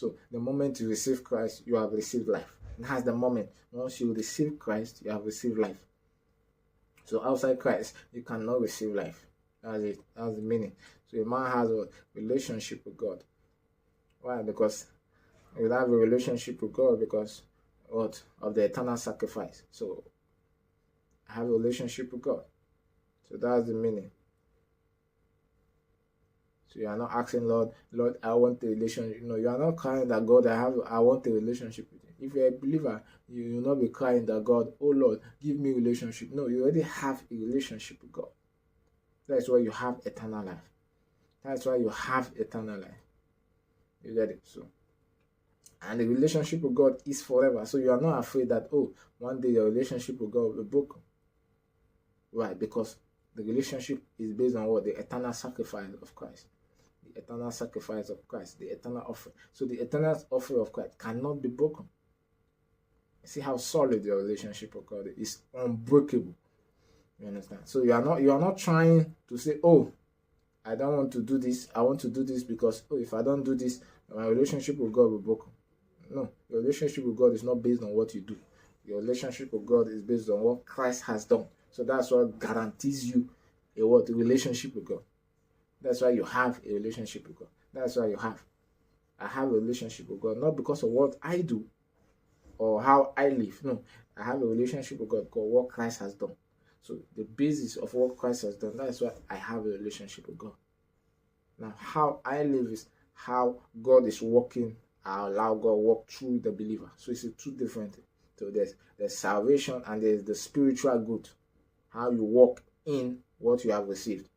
So the moment you receive Christ, you have received life. That's the moment. Once you receive Christ, you have received life. So outside Christ, you cannot receive life. That's it. That's the meaning. So a man has a relationship with God. Why? Because you have a relationship with God because what? Of the eternal sacrifice. So I have a relationship with God. So that's the meaning. So you are not asking Lord, I want a relationship. No, you are not crying that God, I want a relationship with you. If you're a believer, you will not be crying that God, oh Lord, give me a relationship. No, you already have a relationship with God. That's why you have eternal life. That's why you have eternal life. You get it? So, and the relationship with God is forever. So you are not afraid that, oh, one day your relationship with God will be broken. Why? Because the relationship is based on what? The eternal sacrifice of Christ. The eternal sacrifice of Christ. The eternal offering. So the eternal offering of Christ cannot be broken. See how solid your relationship with God is. Unbreakable. You understand? So you are not trying to say, oh, I don't want to do this. I want to do this because, oh, if I don't do this, my relationship with God will be broken. No, your relationship with God is not based on what you do. Your relationship with God is based on what Christ has done. So that's what guarantees you a relationship with God. That's why you have a relationship with God. That's why I have a relationship with God, not because of what I do or how I live. No, I have a relationship with God because what Christ has done. So the basis of what Christ has done, that's why I have a relationship with God. Now, how I live is how God is working. I allow God to walk through the believer. So it's two different things. So there's salvation and there's the spiritual growth. How you walk in what you have received.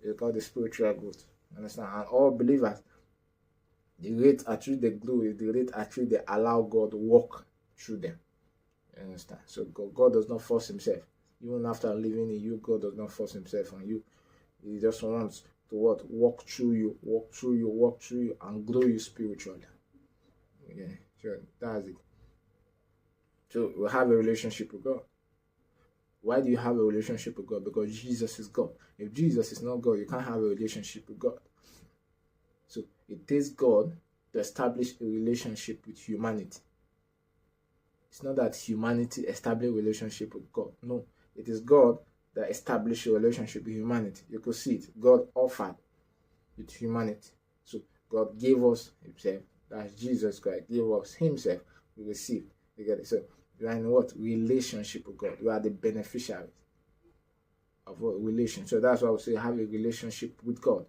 It's called the spiritual growth. Understand? And all believers, the rate at which they grow is the rate at which they allow God to walk through them. You understand? So God does not force himself. Even after living in you, God does not force himself on you. He just wants to what? Walk through you, and grow you spiritually. Yeah, sure. That's it. So we have a relationship with God. Why do you have a relationship with God? Because Jesus is God. If Jesus is not God, you can't have a relationship with God. So it takes God to establish a relationship with humanity. It's not that humanity established a relationship with God. No, it is God that established a relationship with humanity. You could see it. God offered with humanity. So God gave us himself. That's Jesus Christ. Gave us himself. We received. You get it? So you are in what? Relationship with God. You are the beneficiaries of what relation. So that's why we say have a relationship with God.